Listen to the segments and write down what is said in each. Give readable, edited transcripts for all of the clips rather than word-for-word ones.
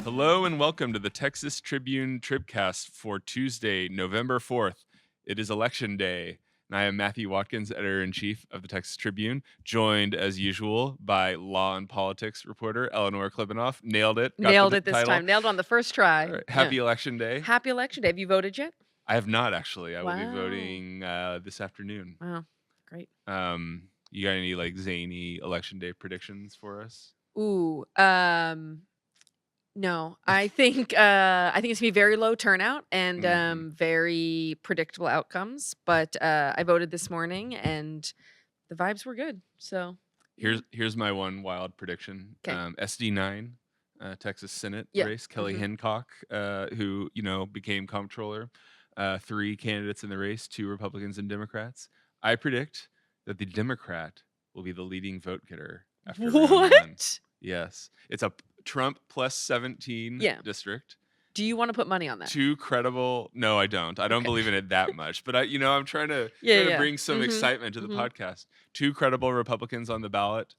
Hello and welcome to the Texas Tribune TribCast for Tuesday, November 4th. It is Election Day, and I am Matthew Watkins, Editor-in-Chief of the Texas Tribune, joined as usual by law and politics reporter Eleanor Klibanoff. Nailed it. Nailed it this time. Nailed it on the first try. All right. Happy Election Day. Happy Election Day. Have you voted yet? I have not, actually. I will be Wow. voting this afternoon. Wow, great. You got any zany Election Day predictions for us? Ooh, no. I think it's gonna be very low turnout and very predictable outcomes. But I voted this morning and the vibes were good. So here's my one wild prediction. SD9, Texas Senate race. Kelly Hancock, who became comptroller. 3 candidates in the race, 2 Republicans and Democrats. I predict that the Democrat will be the leading vote getter after round 1. Yes, it's a Trump plus 17 district. Do you want to put money on that? 2 credible. No, I don't. I don't believe in it that much. But I'm trying to bring some excitement to the podcast. 2 credible Republicans on the ballot.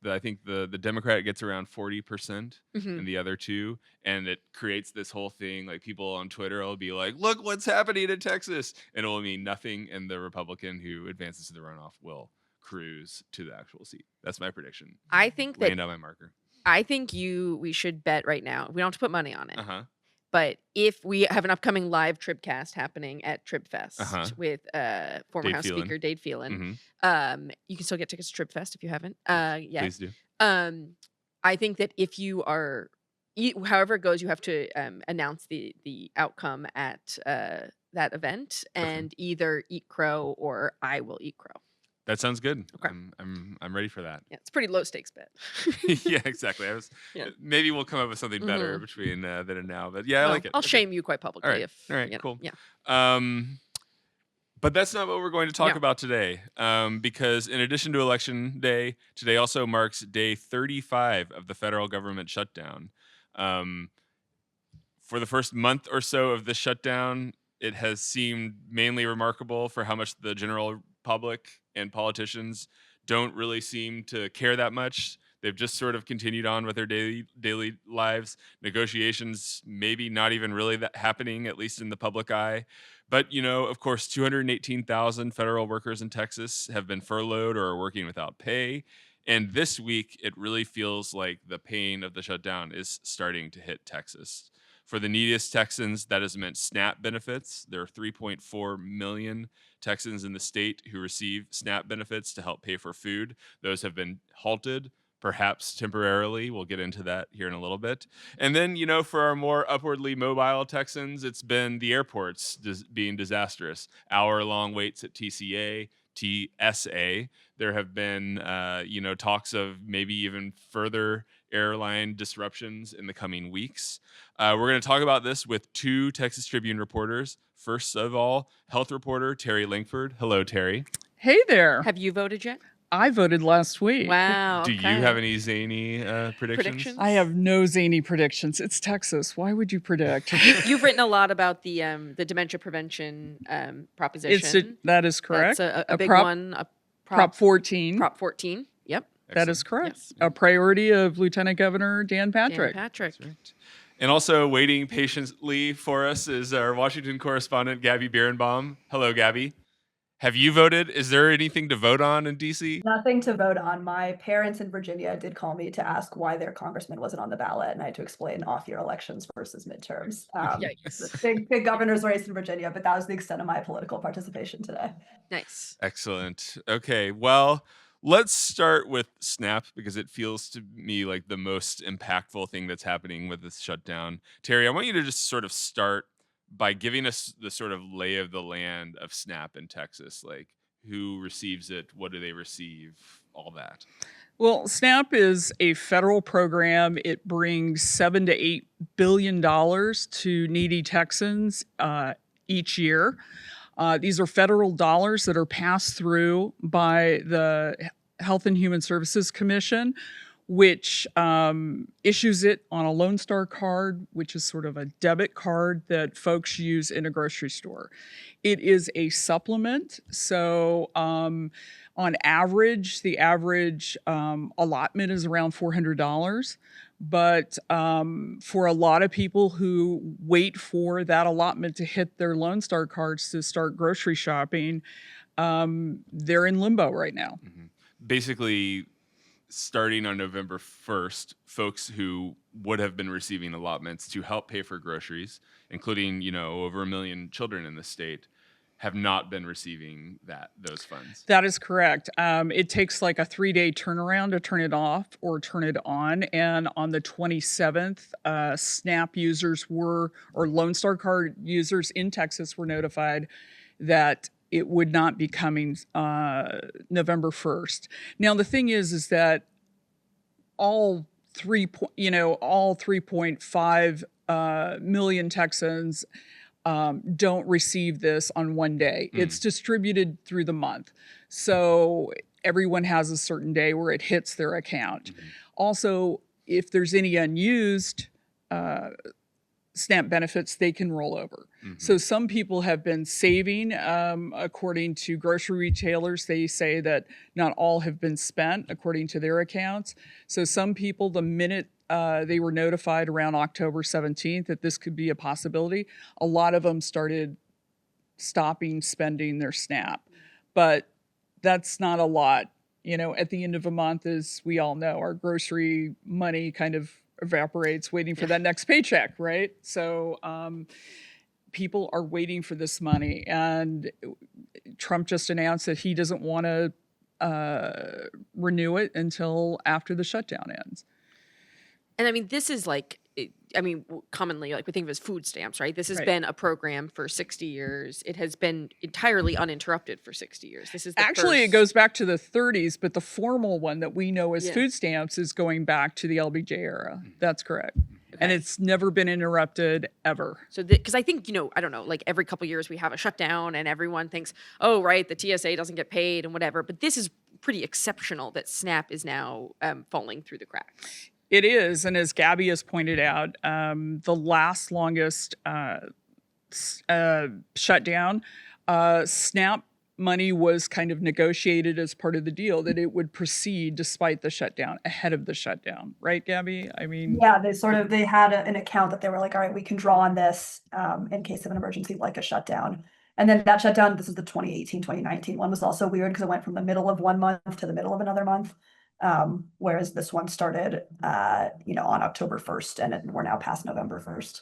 I think the Democrat gets around 40% in the other 2, and it creates this whole thing. Like, people on Twitter will be like, "Look what's happening in Texas," and it will mean nothing, and the Republican who advances to the runoff will cruise to the actual seat. That's my prediction. I think Land on my marker. I think we should bet right now. We don't have to put money on it. But if we have an upcoming live TribCast happening at TribFest with former House Speaker Dade Phelan, you can still get tickets to TribFest if you haven't. Please do. I think that if you are, however it goes, you have to announce the outcome at that event and either eat crow or I will eat crow. That sounds good. Okay. I'm ready for that. Yeah, it's a pretty low stakes bet. Yeah, exactly. Maybe we'll come up with something better between then and now. But I like it. I'll shame you quite publicly. All right, cool. Yeah. But that's not what we're going to talk about today. Because in addition to Election Day, today also marks day 35 of the federal government shutdown. For the first month or so of this shutdown, it has seemed mainly remarkable for how much the general public and politicians don't really seem to care that much. They've just sort of continued on with their daily lives. Negotiations maybe not even really that happening, at least in the public eye. But, of course, 218,000 federal workers in Texas have been furloughed or are working without pay. And this week, it really feels like the pain of the shutdown is starting to hit Texas. For the neediest Texans, that has meant SNAP benefits. There are 3.4 million Texans in the state who receive SNAP benefits to help pay for food. Those have been halted, perhaps temporarily. We'll get into that here in a little bit. And then, for our more upwardly mobile Texans, it's been the airports being disastrous. Hour-long waits at TCA, TSA. There have been, talks of maybe even further airline disruptions in the coming weeks. We're going to talk about this with 2 Texas Tribune reporters. First of all, health reporter Terri Langford. Hello, Terri. Hey there. Have you voted yet? I voted last week. Wow. Do you have any zany predictions? I have no zany predictions. It's Texas. Why would you predict? You've written a lot about the dementia prevention proposition. That is correct. That's a big one. Prop 14. Prop 14. Yep. Excellent. That is correct. Yes. A priority of Lieutenant Governor Dan Patrick. That's right. And also waiting patiently for us is our Washington correspondent, Gabby Birenbaum. Hello, Gabby. Have you voted? Is there anything to vote on in D.C.? Nothing to vote on. My parents in Virginia did call me to ask why their congressman wasn't on the ballot, and I had to explain off-year elections versus midterms. Big governor's race in Virginia, but that was the extent of my political participation today. Nice. Excellent. Okay, well, let's start with SNAP because it feels to me like the most impactful thing that's happening with this shutdown. Terri, I want you to just sort of start by giving us the sort of lay of the land of SNAP in Texas, like who receives it, what do they receive, all that. Well, SNAP is a federal program. It brings $7 to $8 billion to needy Texans each year. These are federal dollars that are passed through by the Health and Human Services Commission, which issues it on a Lone Star card, which is sort of a debit card that folks use in a grocery store. It is a supplement, so on average, the average allotment is around $400, But for a lot of people who wait for that allotment to hit their Lone Star cards to start grocery shopping, they're in limbo right now. Mm-hmm. Basically, starting on November 1st, folks who would have been receiving allotments to help pay for groceries, including, over 1 million children in the state, have not been receiving those funds. That is correct. It takes like a 3-day turnaround to turn it off or turn it on. And on the 27th, SNAP users or Lone Star card users in Texas were notified that it would not be coming November 1st. Now, the thing is that all 3.5 million Texans don't receive this on one day. It's distributed through the month. So everyone has a certain day where it hits their account. Also, if there's any unused SNAP benefits, they can roll over. So some people have been saving. According to grocery retailers, they say that not all have been spent according to their accounts. So some people, the minute they were notified around October 17th that this could be a possibility, a lot of them started stopping spending their SNAP. But that's not a lot. At the end of a month, as we all know, our grocery money kind of evaporates waiting for that next paycheck, right? So people are waiting for this money. And Trump just announced that he doesn't want to renew it until after the shutdown ends. And I mean, this is commonly we think of as food stamps, right? This has been a program for 60 years. It has been entirely uninterrupted for 60 years. This is it goes back to the 30s, but the formal one that we know as food stamps is going back to the LBJ era. That's correct. Okay. And it's never been interrupted ever. So, because I think, I don't know, like every couple of years we have a shutdown and everyone thinks, oh, right, the TSA doesn't get paid and whatever. But this is pretty exceptional that SNAP is now falling through the cracks. It is, and as Gabby has pointed out, the last longest shutdown, SNAP money was kind of negotiated as part of the deal that it would proceed despite the shutdown, ahead of the shutdown, right, Gabby? I mean, yeah, they had an account that they were like, all right, we can draw on this in case of an emergency like a shutdown. And then that shutdown, this is the 2018-2019 one, was also weird because it went from the middle of one month to the middle of another month. Whereas this one started, on October 1st, and we're now past November 1st.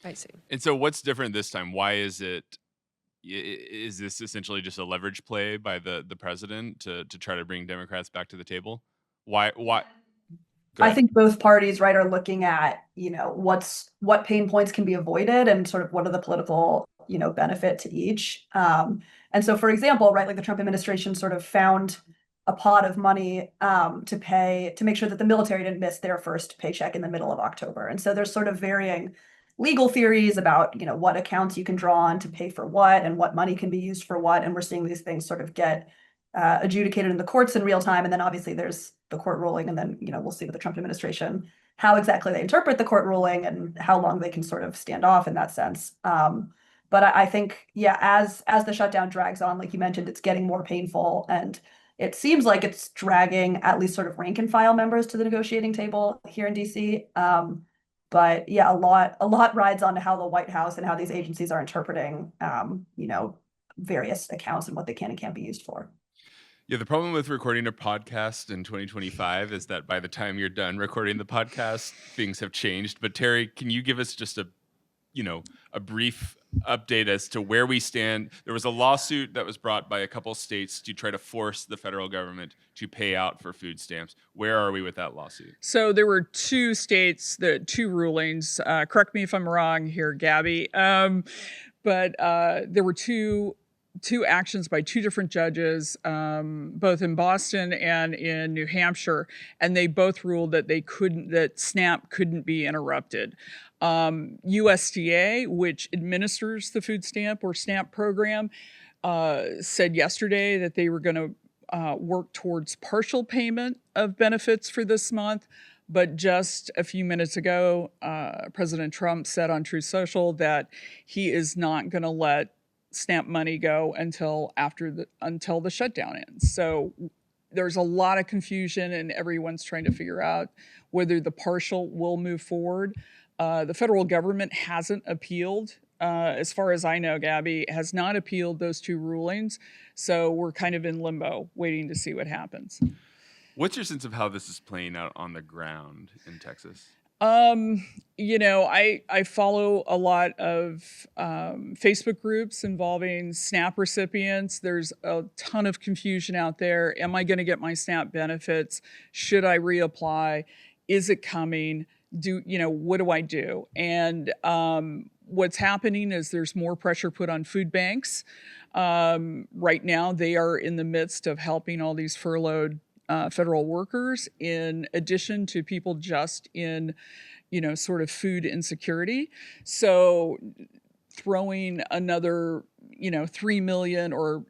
I see. And so what's different this time? Why is this essentially just a leverage play by the president to try to bring Democrats back to the table? Why? I think both parties, right, are looking at, what pain points can be avoided and sort of what are the political, benefit to each. And so, for example, right, like the Trump administration sort of found a pot of money to make sure that the military didn't miss their first paycheck in the middle of October. And so there's sort of varying legal theories about, what accounts you can draw on to pay for what and what money can be used for what. And we're seeing these things sort of get adjudicated in the courts in real time. And then obviously there's the court ruling. And then, we'll see with the Trump administration how exactly they interpret the court ruling and how long they can sort of stand off in that sense. But I think, as the shutdown drags on, like you mentioned, it's getting more painful, and it seems like it's dragging at least sort of rank and file members to the negotiating table here in DC. But a lot rides on to how the White House and how these agencies are interpreting, various accounts and what they can and can't be used for. Yeah, the problem with recording a podcast in 2025 is that by the time you're done recording the podcast, things have changed. But Terri, can you give us just a brief update as to where we stand? There was a lawsuit that was brought by a couple states to try to force the federal government to pay out for food stamps. Where are we with that lawsuit? So there were two states, two rulings. Correct me if I'm wrong here, Gabby. But there were two actions by two different judges, both in Boston and in New Hampshire, and they both ruled that that SNAP couldn't be interrupted. USDA, which administers the food stamp or SNAP program, said yesterday that they were going to work towards partial payment of benefits for this month. But just a few minutes ago, President Trump said on Truth Social that he is not going to let SNAP money go until the shutdown ends. So there's a lot of confusion, and everyone's trying to figure out whether the partial will move forward. The federal government hasn't appealed. As far as I know, Gabby has not appealed those two rulings. So we're kind of in limbo, waiting to see what happens. What's your sense of how this is playing out on the ground in Texas? I follow a lot of Facebook groups involving SNAP recipients. There's a ton of confusion out there. Am I going to get my SNAP benefits? Should I reapply? Is it coming? What do I do? And what's happening is there's more pressure put on food banks. Right now, they are in the midst of helping all these furloughed federal workers, in addition to people just in, sort of food insecurity. So throwing another, 3 million or,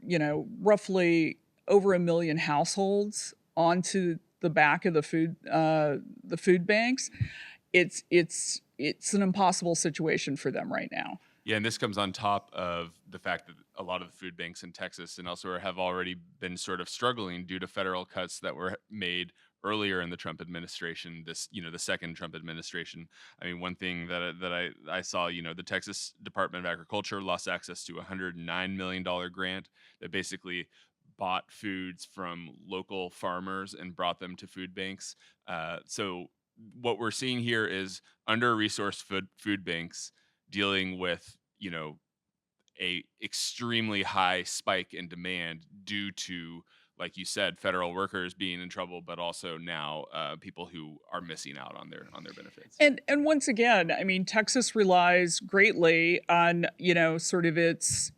roughly over 1 million households onto the back of the food banks, it's an impossible situation for them right now. Yeah, and this comes on top of the fact that a lot of the food banks in Texas and elsewhere have already been sort of struggling due to federal cuts that were made earlier in the Trump administration, the second Trump administration. I mean, one thing that I saw, the Texas Department of Agriculture lost access to a $109 million grant that basically bought foods from local farmers and brought them to food banks. So what we're seeing here is under-resourced food banks dealing with, a extremely high spike in demand due to, like you said, federal workers being in trouble, but also now people who are missing out on their benefits. And once again, I mean, Texas relies greatly on, sort of its,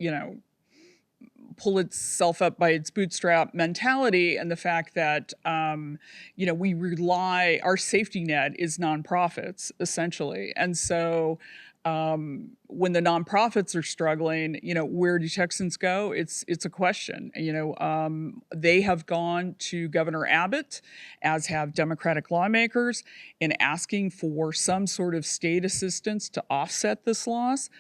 pull itself up by its bootstrap mentality, and the fact that, we rely, our safety net is nonprofits, essentially. And so when the nonprofits are struggling, where do Texans go? It's a question. They have gone to Governor Abbott, as have Democratic lawmakers, in asking for some sort of state assistance to offset this loss.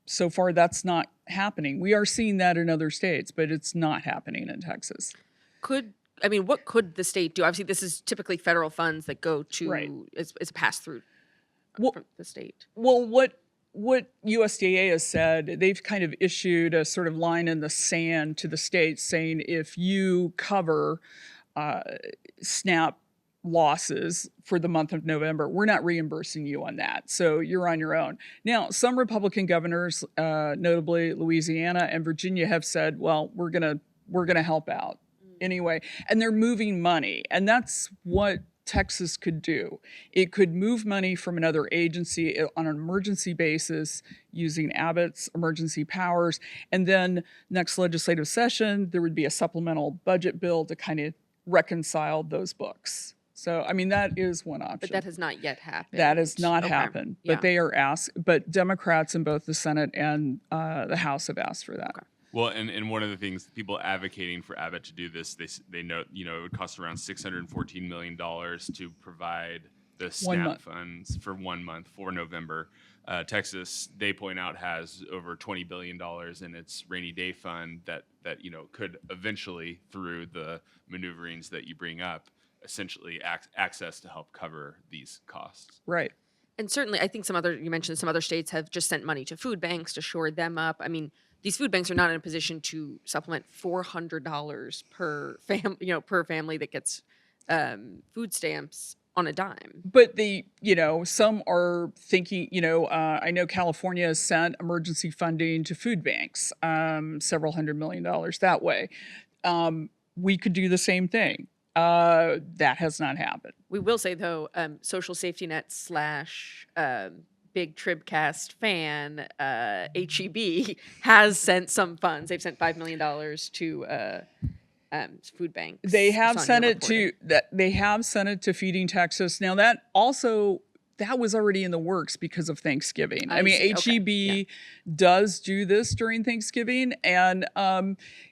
So far, that's not happening. We are seeing that in other states, but it's not happening in Texas. What could the state do? Obviously, this is typically federal funds that go to, right. It's a pass-through from the state. Well, what USDA has said, they've kind of issued a sort of line in the sand to the states saying, if you cover SNAP losses for the month of November, we're not reimbursing you on that. So you're on your own. Now, some Republican governors, notably Louisiana and Virginia, have said, well, we're gonna help out anyway. And they're moving money. And that's what Texas could do. It could move money from another agency on an emergency basis using Abbott's emergency powers. And then next legislative session, there would be a supplemental budget bill to kind of reconcile those books. So, I mean, that is one option. But that has not yet happened. That has not happened. But they are asked, but Democrats in both the Senate and the House have asked for that. Okay. Well, and one of the things, people advocating for Abbott to do this, they know, it would cost around $614 million to provide the SNAP funds for 1 month for November. Texas, they point out, has over $20 billion in its rainy day fund that could eventually, through the maneuverings that you bring up, essentially access to help cover these costs. Right. And certainly, I think you mentioned some other states have just sent money to food banks to shore them up. I mean, these food banks are not in a position to supplement $400 per family that gets food stamps on a dime. But some are thinking, I know California has sent emergency funding to food banks, several $100 million that way. We could do the same thing. That has not happened. We will say, though, social safety net / big TribCast fan, HEB, has sent some funds. They've sent $5 million to food banks. They have sent it to Feeding Texas. Now that was already in the works because of Thanksgiving. I mean, HEB does do this during Thanksgiving, and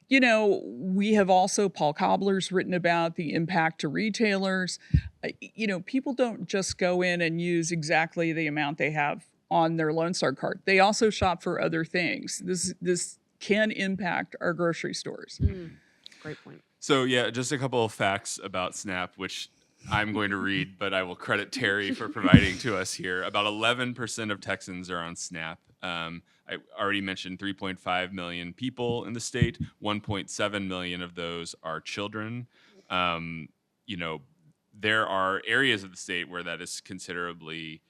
we have also, Paul Cobbler's written about the impact to retailers. People don't just go in and use exactly the amount they have on their Lone Star card. They also shop for other things. This can impact our grocery stores. Great point. So yeah, just a couple of facts about SNAP, which I'm going to read, but I will credit Terri for providing to us here. About 11% of Texans are on SNAP. I already mentioned 3.5 million people in the state. 1.7 million of those are children. You know, there are areas of the state where that is considerably,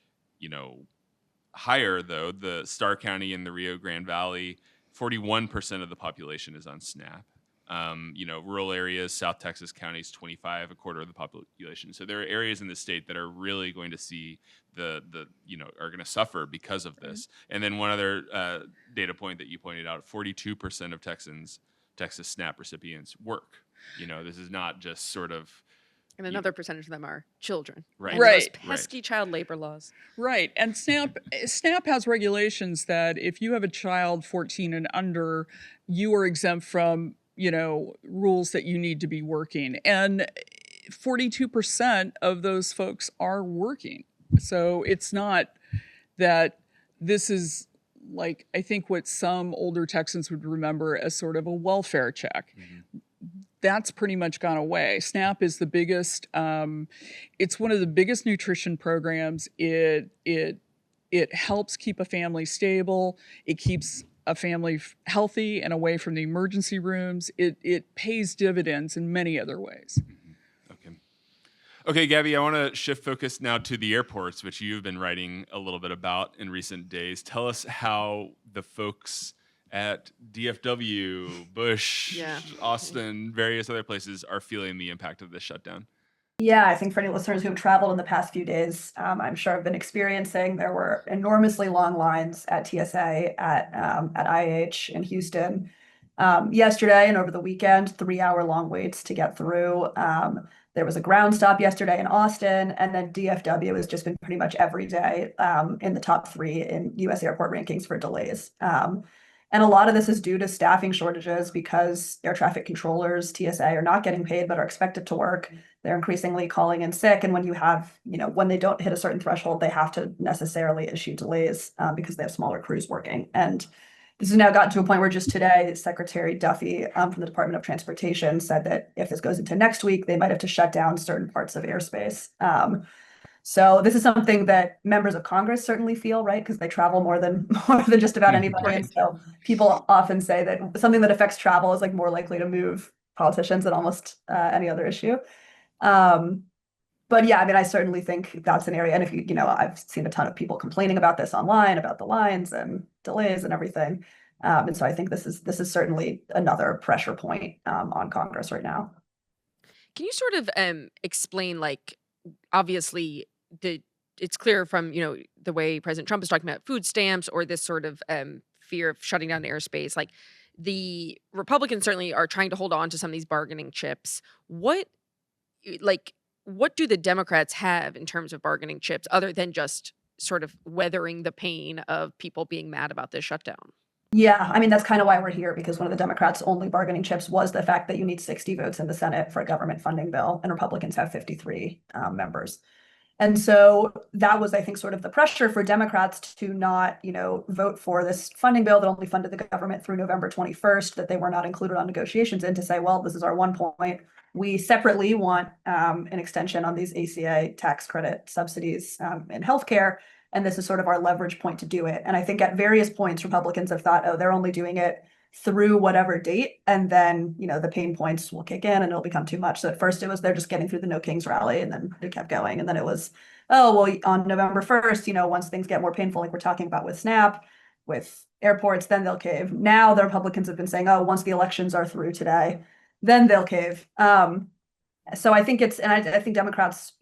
higher, though. The Starr County and the Rio Grande Valley, 41% of the population is on SNAP. Rural areas, South Texas counties, 25, a quarter of the population. So there are areas in the state that are really going to see are going to suffer because of this. And then one other data point that you pointed out, 42% of Texas SNAP recipients work. This is not just sort of. And another percentage of them are children. Right. And those pesky child labor laws. Right. And SNAP has regulations that if you have a child 14 and under, you are exempt from, rules that you need to be working. And 42% of those folks are working. So it's not that this is like, I think what some older Texans would remember as sort of a welfare check. Mm-hmm. That's pretty much gone away. SNAP is the biggest. It's one of the biggest nutrition programs. It helps keep a family stable. It keeps a family healthy and away from the emergency rooms. It pays dividends in many other ways. Okay, Gabby, I want to shift focus now to the airports, which you've been writing a little bit about in recent days. Tell us how the folks at DFW, Bush, Austin, various other places are feeling the impact of this shutdown. Yeah, I think for any listeners who have traveled in the past few days, I'm sure have been experiencing, there were enormously long lines at TSA at IH in Houston yesterday and over the weekend, 3-hour long waits to get through. There was a ground stop yesterday in Austin, and then DFW has just been pretty much every day in the top 3 in U.S. airport rankings for delays. And a lot of this is due to staffing shortages because air traffic controllers, TSA, are not getting paid but are expected to work. They're increasingly calling in sick. And when you have, when they don't hit a certain threshold, they have to necessarily issue delays because they have smaller crews working. And this has now gotten to a point where just today, Secretary Duffy from the Department of Transportation said that if this goes into next week, they might have to shut down certain parts of airspace. So this is something that members of Congress certainly feel, right? Because they travel more than just about anybody. Right. And so people often say that something that affects travel is like more likely to move politicians than almost any other issue. But yeah, I mean, I certainly think that's an area. And if I've seen a ton of people complaining about this online, about the lines and delays and everything. And so I think this is certainly another pressure point on Congress right now. Can you sort of explain, like, obviously it's clear from the way President Trump is talking about food stamps or this sort of fear of shutting down airspace, like the Republicans certainly are trying to hold on to some of these bargaining chips. What do the Democrats have in terms of bargaining chips other than just sort of weathering the pain of people being mad about this shutdown? Yeah, I mean, that's kind of why we're here, because one of the Democrats' only bargaining chips was the fact that you need 60 votes in the Senate for a government funding bill, and Republicans have 53 members. And so that was, I think, sort of the pressure for Democrats to not, vote for this funding bill that only funded the government through November 21st, that they were not included on negotiations, and to say, well, this is our one point. We separately want an extension on these ACA tax credit subsidies in healthcare. And this is sort of our leverage point to do it. And I think at various points, Republicans have thought, oh, they're only doing it through whatever date. And then, the pain points will kick in and it'll become too much. So at first it was, they're just getting through the No Kings rally, and then it kept going. And then it was, oh, well, on November 1st, once things get more painful, like we're talking about with SNAP, with airports, then they'll cave. Now the Republicans have been saying, oh, once the elections are through today, then they'll cave. So I think I think Democrats,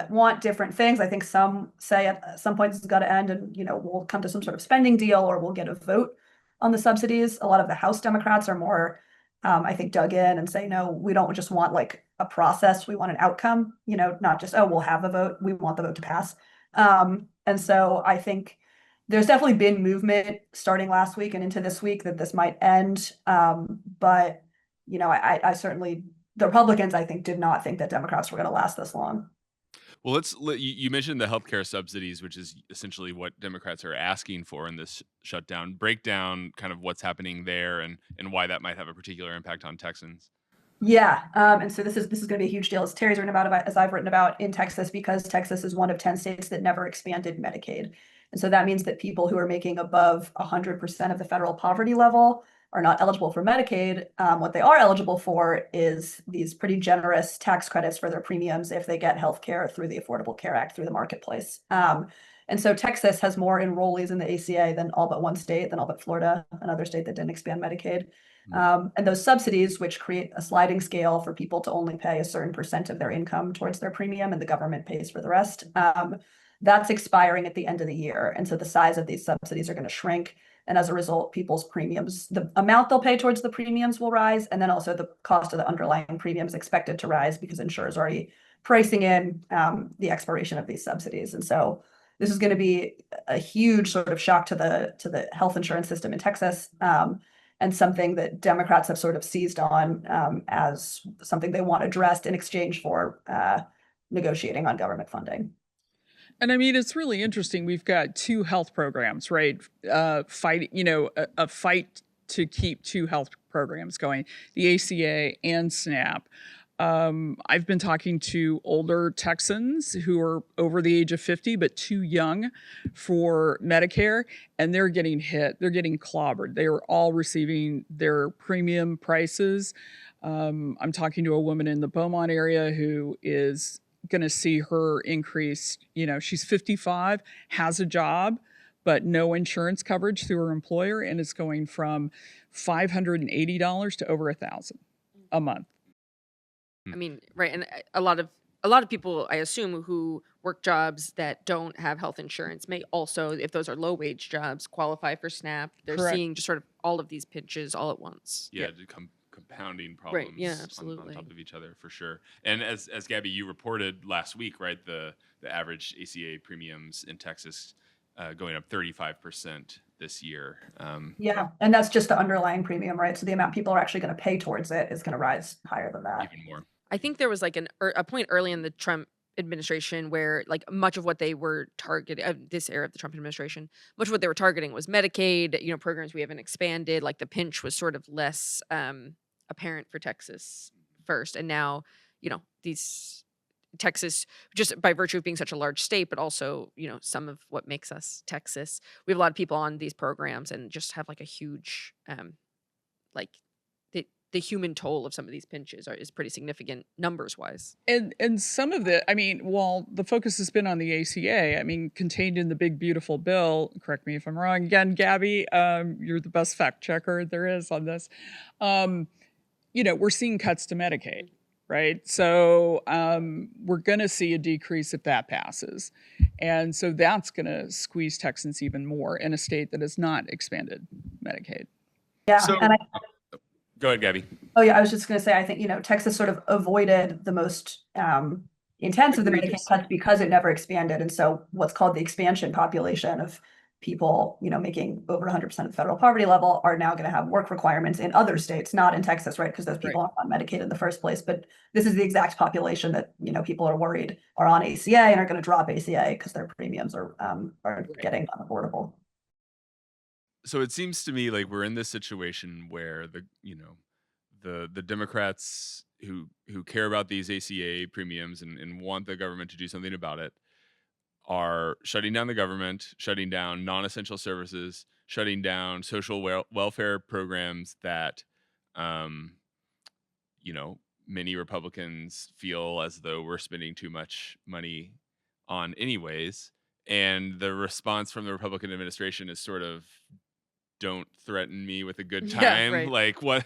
want different things. I think some say at some point this has got to end and, we'll come to some sort of spending deal or we'll get a vote on the subsidies. A lot of the House Democrats are more, I think, dug in and say, no, we don't just want like a process. We want an outcome, not just, oh, we'll have a vote. We want the vote to pass. And so I think there's definitely been movement starting last week and into this week that this might end. But, I certainly, the Republicans, I think, did not think that Democrats were going to last this long. Well, you mentioned the healthcare subsidies, which is essentially what Democrats are asking for in this shutdown. Break down kind of what's happening there and why that might have a particular impact on Texans. Yeah, and so this is going to be a huge deal, as Terri's written about, as I've written about, in Texas, because Texas is one of 10 states that never expanded Medicaid. And so that means that people who are making above 100% of the federal poverty level are not eligible for Medicaid. What they are eligible for is these pretty generous tax credits for their premiums if they get health care through the Affordable Care Act, through the marketplace. And so Texas has more enrollees in the ACA than all but one state, than all but Florida, another state that didn't expand Medicaid. And those subsidies, which create a sliding scale for people to only pay a certain percent of their income towards their premium, and the government pays for the rest, that's expiring at the end of the year. And so the size of these subsidies are going to shrink. And as a result, people's premiums, the amount they'll pay towards the premiums will rise. And then also the cost of the underlying premiums expected to rise because insurers are already pricing in the expiration of these subsidies. And so this is going to be a huge sort of shock to the health insurance system in Texas. And something that Democrats have sort of seized on as something they want addressed in exchange for negotiating on government funding. And I mean, it's really interesting. We've got two health programs, right? A fight to keep two health programs going, the ACA and SNAP. I've been talking to older Texans who are over the age of 50, but too young for Medicare, and they're getting hit. They're getting clobbered. They are all receiving their premium prices. I'm talking to a woman in the Beaumont area who is going to see her increase. She's 55, has a job, but no insurance coverage through her employer, and it's going from $580 to over $1,000 a month. I mean, right, and a lot of people, I assume, who work jobs that don't have health insurance may also, if those are low wage jobs, qualify for SNAP. They're Correct. Seeing just sort of all of these pinches all at once. Yeah, compounding problems, right? Yeah, absolutely. on top of each other, for sure. And as Gabby, you reported last week, right, the average ACA premiums in Texas going up 35% this year. Yeah, and that's just the underlying premium, right? So the amount people are actually going to pay towards it is going to rise higher than that. Even more. I think there was like a point early in the Trump administration where like much of what they were targeting, this era of the Trump administration, much of what they were targeting was Medicaid, programs we haven't expanded. Like the pinch was sort of less apparent for Texas first. And now, these Texas, just by virtue of being such a large state, but also, some of what makes us Texas, we have a lot of people on these programs and just have like a huge, like the human toll of some of these pinches is pretty significant numbers wise. And some of while the focus has been on the ACA, contained in the big beautiful bill, correct me if I'm wrong again, Gabby, you're the best fact checker there is on this. We're seeing cuts to Medicaid, right? So we're going to see a decrease if that passes. And so that's going to squeeze Texans even more in a state that has not expanded Medicaid. Yeah. So, go ahead, Gabby. Oh yeah, I was just going to say, I think, Texas sort of avoided the most intense of the Medicaid cuts because it never expanded. And so what's called the expansion population of people, making over 100% of the federal poverty level are now going to have work requirements in other states, not in Texas, right? Because those people aren't on Medicaid in the first place. But this is the exact population that, people are worried are on ACA and are going to drop ACA because their premiums are getting unaffordable. So it seems to me like we're in this situation where the Democrats who care about these ACA premiums and want the government to do something about it are shutting down the government, shutting down non-essential services, shutting down social welfare programs that, many Republicans feel as though we're spending too much money on anyways. And the response from the Republican administration is sort of, don't threaten me with a good time. Yeah, right. Like what,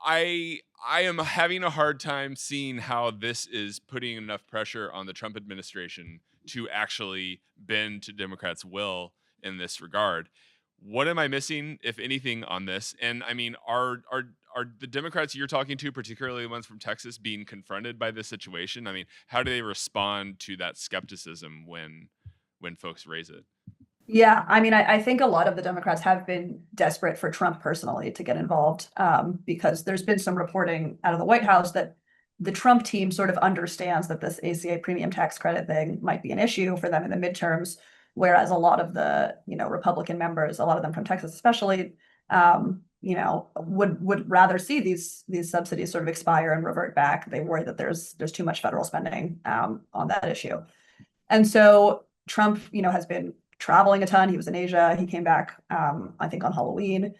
I am having a hard time seeing how this is putting enough pressure on the Trump administration to actually bend to Democrats' will in this regard. What am I missing, if anything, on this? And are the Democrats you're talking to, particularly the ones from Texas, being confronted by this situation? How do they respond to that skepticism when folks raise it? Yeah, I think a lot of the Democrats have been desperate for Trump personally to get involved because there's been some reporting out of the White House that the Trump team sort of understands that this ACA premium tax credit thing might be an issue for them in the midterms, whereas a lot of the Republican members, a lot of them from Texas especially, would rather see these subsidies sort of expire and revert back. They worry that there's too much federal spending on that issue. And so Trump, has been traveling a ton. He was in Asia. He came back, I think, on Halloween,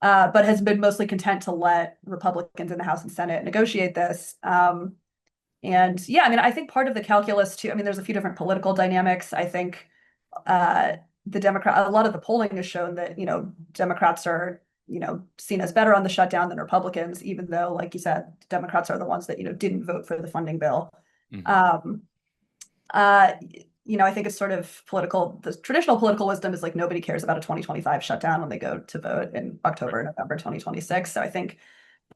but has been mostly content to let Republicans in the House and Senate negotiate this. And yeah, I think part of the calculus too, there's a few different political dynamics. I think a lot of the polling has shown that, Democrats are, seen as better on the shutdown than Republicans, even though, like you said, Democrats are the ones that, didn't vote for the funding bill. Mm-hmm. I think it's sort of the traditional political wisdom is like nobody cares about a 2025 shutdown when they go to vote in October, November 2026. So I think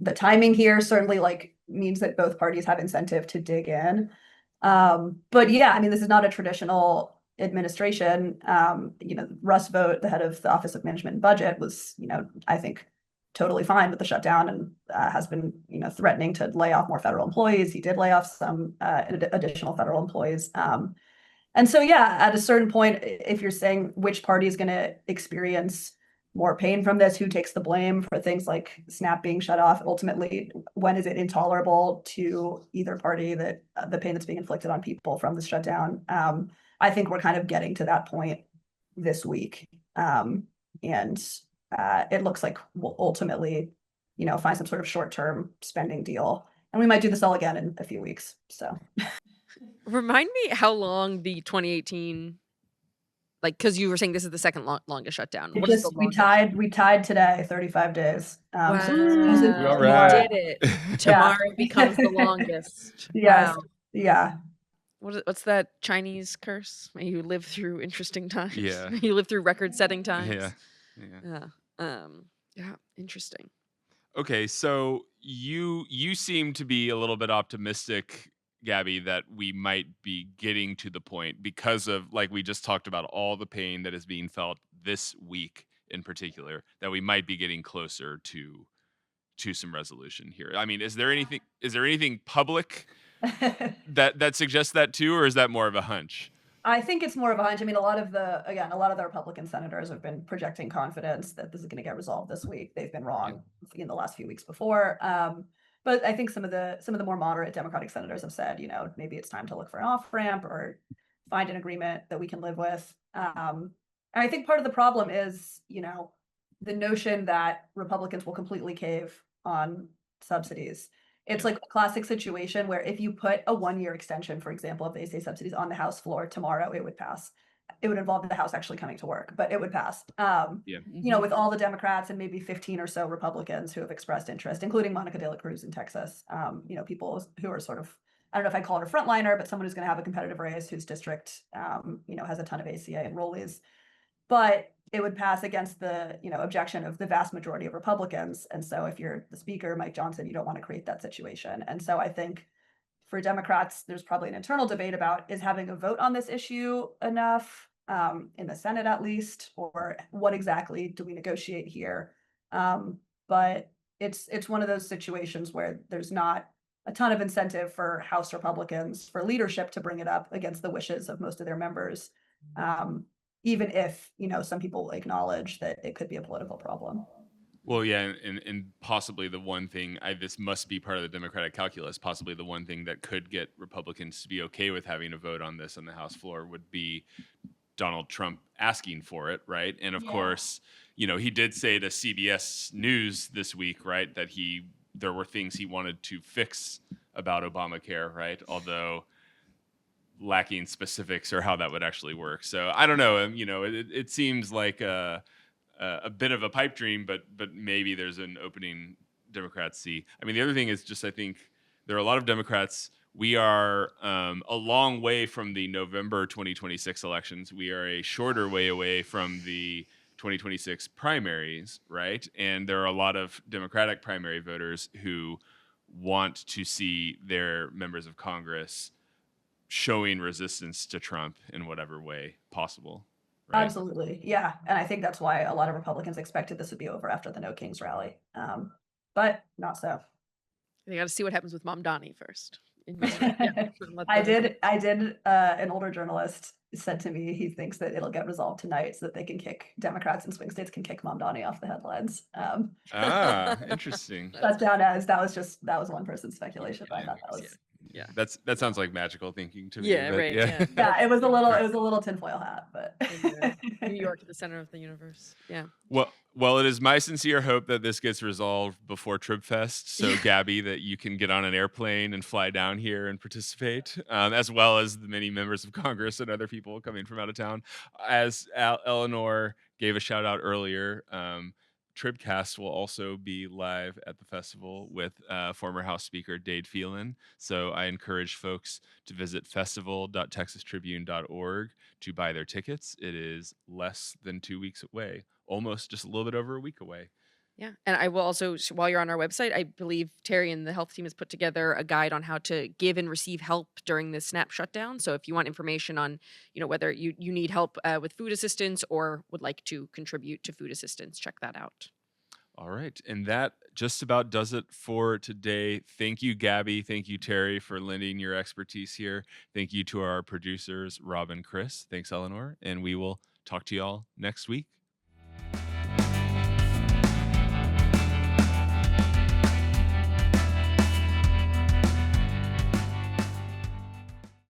the timing here certainly means that both parties have incentive to dig in. But yeah, this is not a traditional administration. Russ Vought, the head of the Office of Management and Budget, was, I think totally fine with the shutdown and has been, threatening to lay off more federal employees. He did lay off some additional federal employees. And so, yeah, at a certain point, if you're saying which party is going to experience more pain from this, who takes the blame for things like SNAP being shut off, ultimately, when is it intolerable to either party that the pain that's being inflicted on people from the shutdown? I think we're kind of getting to that point this week. And it looks like we'll ultimately, find some sort of short-term spending deal. And we might do this all again in a few weeks. So remind me how long the 2018, because you were saying this is the second longest shutdown. What is the longest? We tied today, 35 days. Wow. So all right. We did it. Tomorrow becomes the longest. Yes. Wow. Yeah. What's that Chinese curse? May you live through interesting times. Yeah. May you live through record-setting times. Yeah. Yeah. Interesting. Okay, so you seem to be a little bit optimistic, Gabby, that we might be getting to the point because of, like we just talked about, all the pain that is being felt this week in particular, that we might be getting closer to some resolution here. Is there anything public that suggests that too, or is that more of a hunch? I think it's more of a hunch. A lot of the Republican senators have been projecting confidence that this is going to get resolved this week. They've been wrong in the last few weeks before. But I think some of the more moderate Democratic senators have said, maybe it's time to look for an off-ramp or find an agreement that we can live with. And I think part of the problem is, the notion that Republicans will completely cave on subsidies. It's like a classic situation where if you put a 1-year extension, for example, of the ACA subsidies on the House floor tomorrow, it would pass. It would involve the House actually coming to work, but it would pass. With all the Democrats and maybe 15 or so Republicans who have expressed interest, including Monica De La Cruz in Texas, people who are sort of, I don't know if I'd call her a frontliner, but someone who's going to have a competitive race, whose district, has a ton of ACA enrollees. But it would pass against the, objection of the vast majority of Republicans. And so if you're the speaker, Mike Johnson, you don't want to create that situation. And so I think for Democrats, there's probably an internal debate about, is having a vote on this issue enough, in the Senate at least, or what exactly do we negotiate here? But it's one of those situations where there's not a ton of incentive for House Republicans, for leadership to bring it up against the wishes of most of their members. Even if, some people acknowledge that it could be a political problem. Well, yeah, and possibly the one thing, this must be part of the Democratic calculus, possibly the one thing that could get Republicans to be okay with having a vote on this on the House floor would be Donald Trump asking for it, right? And of course, he did say to CBS News this week, right, that there were things he wanted to fix about Obamacare, right? Although lacking specifics or how that would actually work. So I don't know. It seems like a bit of a pipe dream, but maybe there's an opening Democrats see. The other thing is just, I think there are a lot of Democrats. We are a long way from the November 2026 elections. We are a shorter way away from the 2026 primaries, right? And there are a lot of Democratic primary voters who want to see their members of Congress showing resistance to Trump in whatever way possible. Right? Absolutely. Yeah. And I think that's why a lot of Republicans expected this would be over after the No Kings rally. But not so. They got to see what happens with Mom Donnie first. I did. An older journalist said to me he thinks that it'll get resolved tonight so that they can Democrats in swing states can kick Mamdani off the headlines. Interesting. That's down as that was one person's speculation. But I thought that was that sounds like magical thinking to me. Yeah, right. Yeah, it was a little tinfoil hat, but New York at the center of the universe. Yeah. Well, it is my sincere hope that this gets resolved before TribFest. So, Gabby, that you can get on an airplane and fly down here and participate, as well as the many members of Congress and other people coming from out of town. As Eleanor gave a shout out earlier, TribCast will also be live at the festival with former House Speaker Dade Phelan. So I encourage folks to visit festival.texastribune.org to buy their tickets. It is less than 2 weeks away, almost just a little bit over a week away. Yeah. And I will also, while you're on our website, I believe Terri and the health team has put together a guide on how to give and receive help during the SNAP shutdown. So if you want information on, whether you need help with food assistance or would like to contribute to food assistance, check that out. All right. And that just about does it for today. Thank you, Gabby. Thank you, Terri, for lending your expertise here. Thank you to our producers, Rob and Chris. Thanks, Eleanor. And we will talk to y'all next week.